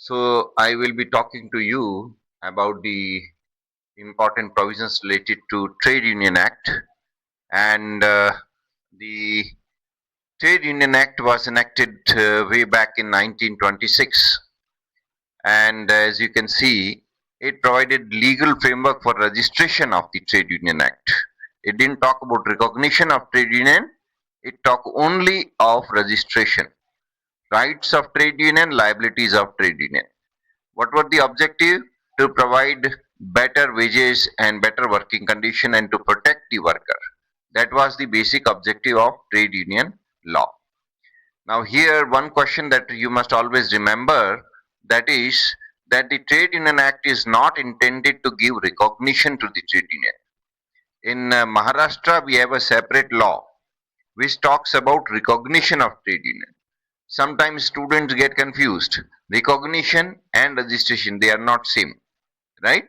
So, I will be talking to you about the important provisions related to Trade Union Act. And the Trade Union Act was enacted way back in 1926. And as you can see, it provided legal framework for registration of the Trade Union Act. It didn't talk about recognition of trade union. It talked only of registration, rights of trade union, liabilities of trade union. What were the objective? To provide better wages and better working condition and to protect the worker. That was the basic objective of trade union law. Now here one question that you must always remember, that is that the Trade Union Act is not intended to give recognition to the trade union. In Maharashtra we have a separate law which talks about recognition of trade union. Sometimes students get confused. Recognition and registration, they are not same, right?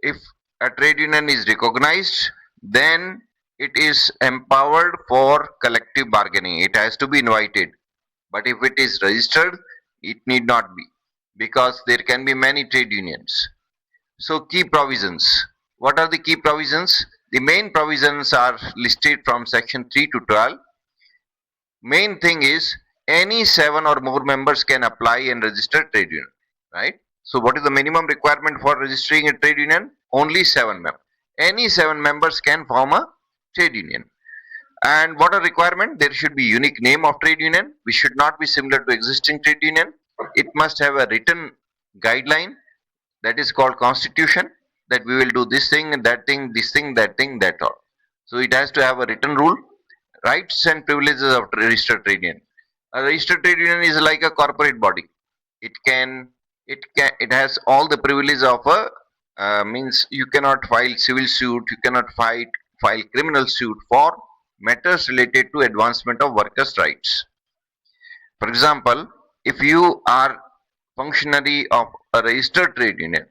If a trade union is recognized, then it is empowered for collective bargaining. It has to be invited. But if it is registered, it need not be, because there can be many trade unions. So key provisions. What are the key provisions? The main provisions are listed from section 3 to 12. Main thing is any 7 or more members can apply and register trade union, right? So what is the minimum requirement for registering a trade union? Only 7 members. Any 7 members can form a trade union. And what are requirement? There should be unique name of trade union, which should not be similar to existing trade union. It must have a written guideline, that is called constitution, that we will do this thing and that thing, this thing, that all. So it has to have a written rule. Rights and privileges of registered trade union. A registered trade union is like a corporate body. It has all the privileges of a means you cannot file civil suit, you cannot file criminal suit for matters related to advancement of workers' rights. For example, if you are functionary of a registered trade union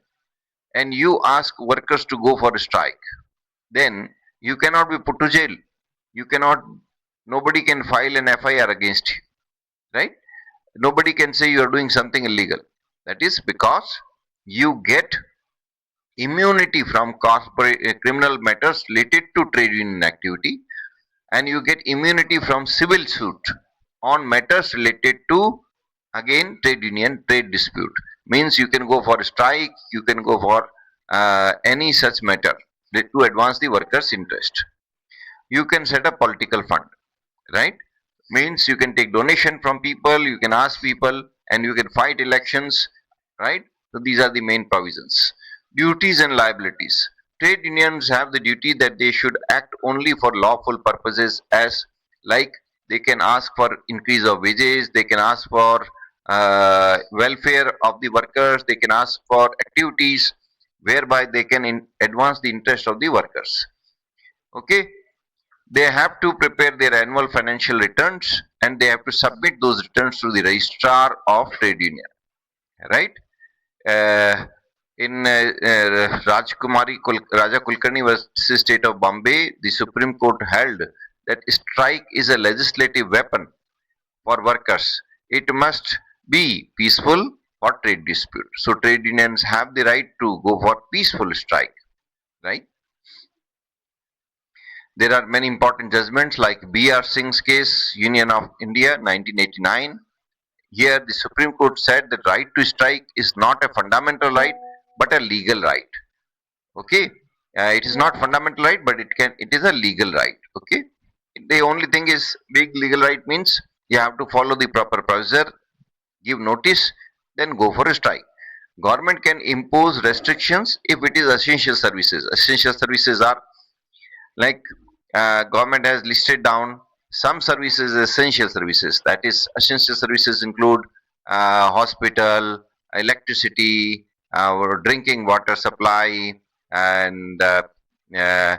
and you ask workers to go for a strike, then you cannot be put to jail. You cannot, nobody can file an FIR against you, right? Nobody can say you are doing something illegal. That is because you get immunity from corporate criminal matters related to trade union activity, and you get immunity from civil suit on matters related to, again, trade union trade dispute. Means you can go for a strike, you can go for any such matter to advance the workers' interest. You can set up political fund, right? Means you can take donation from people, you can ask people, and you can fight elections, right? So these are the main provisions. Duties and liabilities. Trade unions have the duty that they should act only for lawful purposes, as like they can ask for increase of wages, they can ask for welfare of the workers, they can ask for activities whereby they can advance the interest of the workers. Okay, they have to prepare their annual financial returns and they have to submit those returns to the registrar of trade union, right? In Raja Kulkarni versus State of Bombay, the Supreme Court held that strike is a legislative weapon for workers. It must be peaceful for trade dispute. So trade unions have the right to go for peaceful strike, right? There are many important judgments like B.R. Singh's case, Union of India, 1989. Here, the Supreme Court said that right to strike is not a fundamental right, but a legal right. Okay, it is not fundamental right, but it is a legal right. Okay, the only thing is big legal right means you have to follow the proper procedure, give notice, then go for a strike. Government can impose restrictions if it is essential services. Essential services are like government has listed down some services as essential services. That is, essential services include hospital, electricity, drinking water supply, and uh,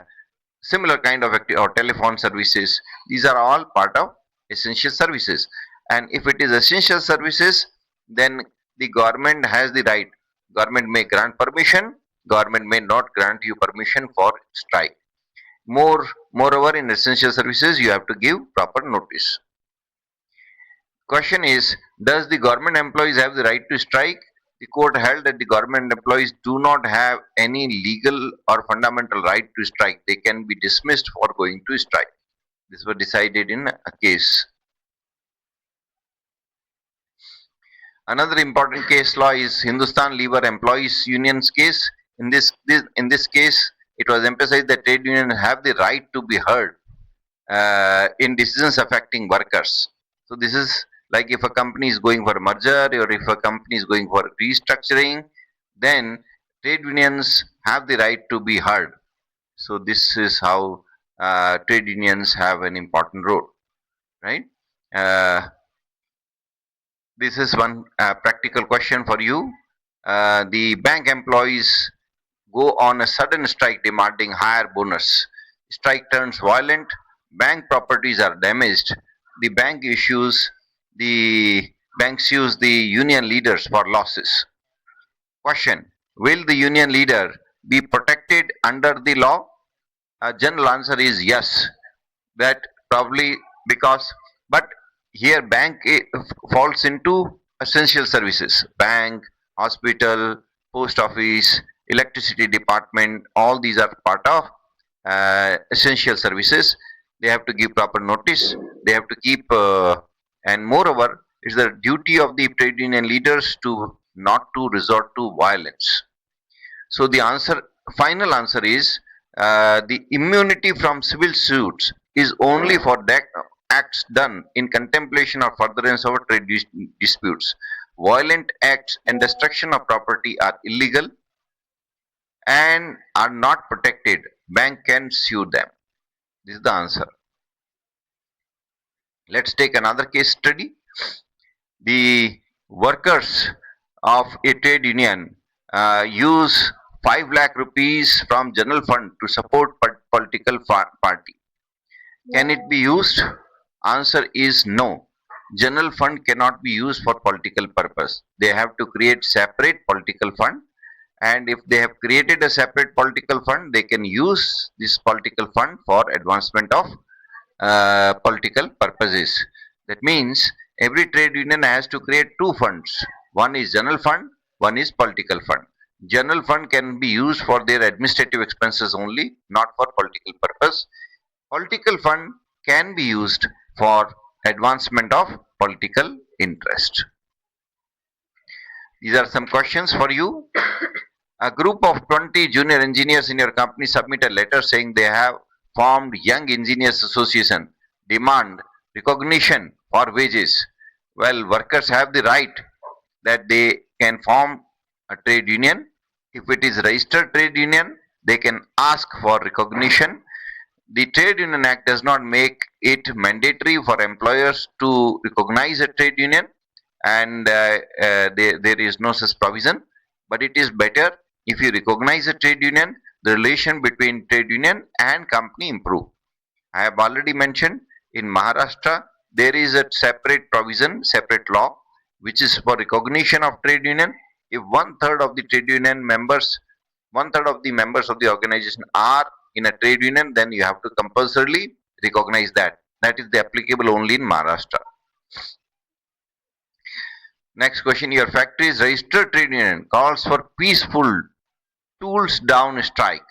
similar kind of or telephone services. These are all part of essential services. And if it is essential services, then the government has the right. Government may grant permission, government may not grant you permission for strike. Moreover, in essential services, you have to give proper notice. Question is, does the government employees have the right to strike? The court held that the government employees do not have any legal or fundamental right to strike. They can be dismissed for going to strike. This was decided in a case. Another important case law is Hindustan Lever Employees Union's case. In this case, it was emphasized that trade unions have the right to be heard in decisions affecting workers. So this is like if a company is going for a merger or if a company is going for restructuring, then trade unions have the right to be heard. So this is how trade unions have an important role, right? Uh, this is one practical question for you. The bank employees go on a sudden strike demanding higher bonus. Strike turns violent, bank properties are damaged. The bank issues the bank sues the union leaders for losses. Question: will the union leader be protected under the law? A general answer is yes. That probably because, but here bank falls into essential services. Bank, hospital, post office, electricity department, all these are part of essential services. They have to give proper notice. They have to keep, and moreover, it's the duty of the trade union leaders to not to resort to violence. So the final answer is the immunity from civil suits is only for acts done in contemplation or furtherance of trade disputes. Violent acts and destruction of property are illegal and are not protected. Bank can sue them. This is the answer. Let's take another case study. The workers of a trade union use 5 lakh rupees from general fund to support political party. Can it be used? Answer is no. General fund cannot be used for political purpose. They have to create separate political fund, and if they have created a separate political fund, they can use this political fund for advancement of political purposes. That means every trade union has to create two funds. One is general fund, one is political fund. General fund can be used for their administrative expenses only, not for political purpose. Political fund can be used for advancement of political interest. These are some questions for you. A group of 20 junior engineers in your company submit a letter saying they have formed Young Engineers Association, demand recognition for wages. Well, workers have the right that they can form a trade union. If it is registered trade union, they can ask for recognition. The Trade Union Act does not make it mandatory for employers to recognize a trade union, and there is no such provision. But it is better if you recognize a trade union, the relation between trade union and company improve. I have already mentioned in Maharashtra there is a separate provision, separate law, which is for recognition of trade union. If one-third of the trade union members, one-third of the members of the organization are in a trade union, then you have to compulsorily recognize that. That is the applicable only in Maharashtra. Next question: your factory's registered trade union calls for peaceful tools down strike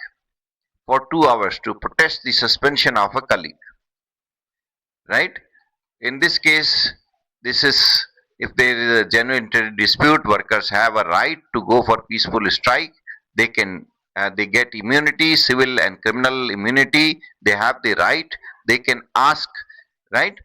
for 2 hours to protest the suspension of a colleague. Right? In this case, this is if there is a genuine dispute, workers have a right to go for peaceful strike. They can they get immunity, civil and criminal immunity. They have the right. They can ask, right?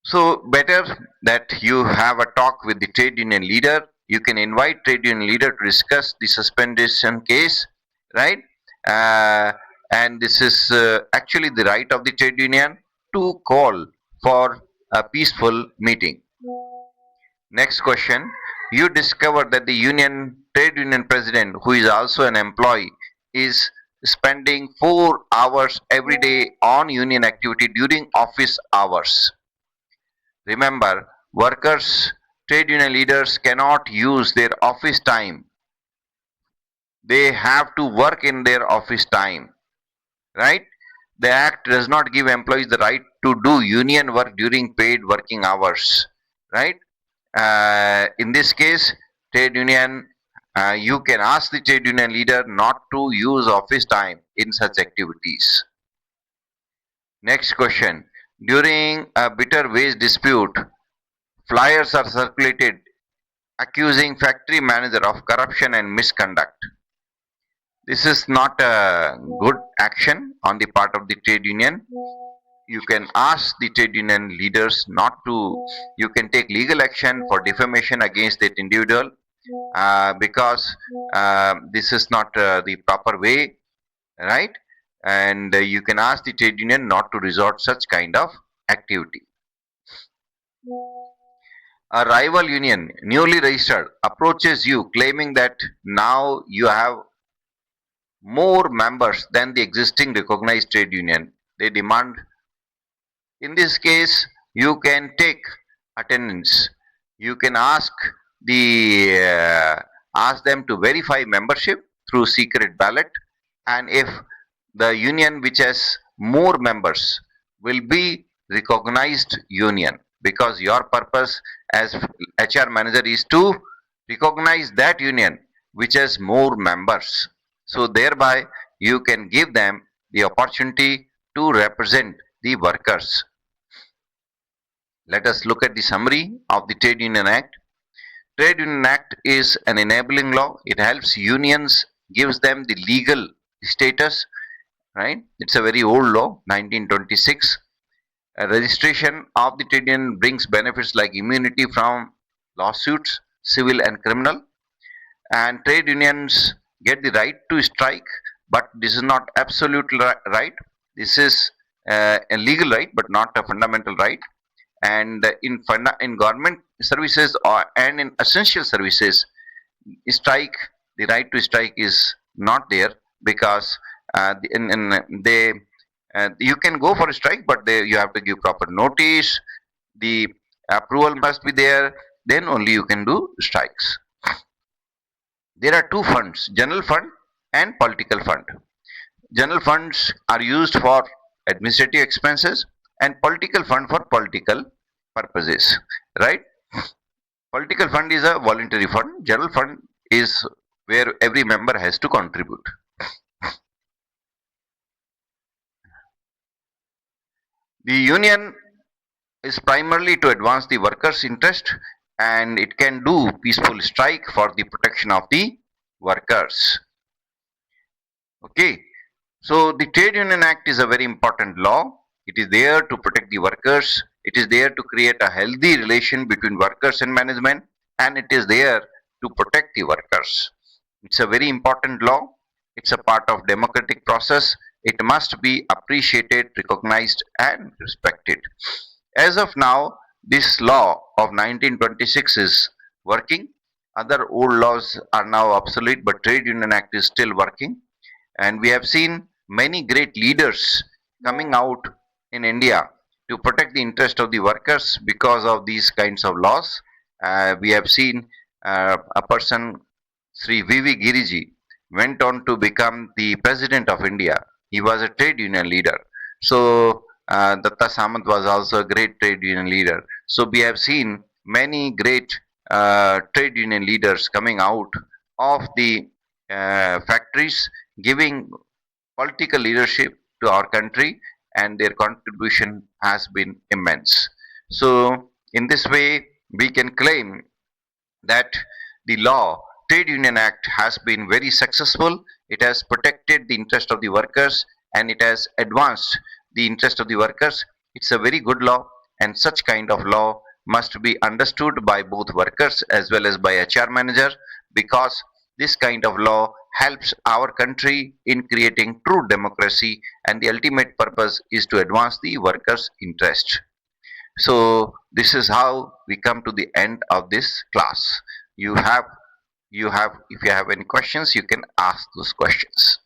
So better that you have a talk with the trade union leader. You can invite trade union leader to discuss the suspension case, right? And this is actually the right of the trade union to call for a peaceful meeting. Next question: you discover that the trade union president, who is also an employee, is spending 4 hours every day on union activity during office hours. Remember, workers, trade union leaders cannot use their office time. They have to work in their office time, right? The act does not give employees the right to do union work during paid working hours, right? In this case, trade union, you can ask the trade union leader not to use office time in such activities. Next question. During a bitter wage dispute, flyers are circulated accusing factory manager of corruption and misconduct. This is not a good action on the part of the trade union. You can ask the trade union leaders not to, you can take legal action for defamation against that individual, because this is not the proper way, right? And you can ask the trade union not to resort such kind of activity. A rival union, newly registered, approaches you claiming that now you have more members than the existing recognized trade union. They demand, in this case, you can take attendance. You can ask them to verify membership through secret ballot, and if the union which has more members will be recognized union, because your purpose as HR manager is to recognize that union which has more members. So thereby you can give them the opportunity to represent the workers. Let us look at the summary of the Trade Union Act. Trade Union Act is an enabling law. It helps unions, gives them the legal status, right? It's a very old law, 1926. A registration of the trade union brings benefits like immunity from lawsuits, civil and criminal, and trade unions get the right to strike, but this is not absolute right. This is a legal right, but not a fundamental right. And in government services and in essential services, strike, the right to strike is not there, because they you can go for a strike, but you have to give proper notice, the approval must be there, then only you can do strikes. There are two funds, general fund and political fund. General funds are used for administrative expenses, and political fund for political purposes, right? Political fund is a voluntary fund. General fund is where every member has to contribute. The union is primarily to advance the workers' interest, and it can do peaceful strike for the protection of the workers. Okay, so the Trade Union Act is a very important law. It is there to protect the workers. It is there to create a healthy relation between workers and management, and it is there to protect the workers. It's a very important law. It's a part of democratic process. It must be appreciated, recognized, and respected. As of now, this law of 1926 is working. Other old laws are now obsolete, but Trade Union Act is still working. And we have seen many great leaders coming out in India to protect the interest of the workers because of these kinds of laws. We have seen a person, Sri V.V. Giriji, went on to become the President of India. He was a trade union leader. So Datta Samant was also a great trade union leader. So we have seen many great trade union leaders coming out of the factories, giving political leadership to our country, and their contribution has been immense. So in this way, we can claim that the law, Trade Union Act, has been very successful. It has protected the interest of the workers, and it has advanced the interest of the workers. It's a very good law, and such kind of law must be understood by both workers as well as by HR manager, because this kind of law helps our country in creating true democracy, and the ultimate purpose is to advance the workers' interest. So this is how we come to the end of this class. You have, if you have any questions, you can ask those questions.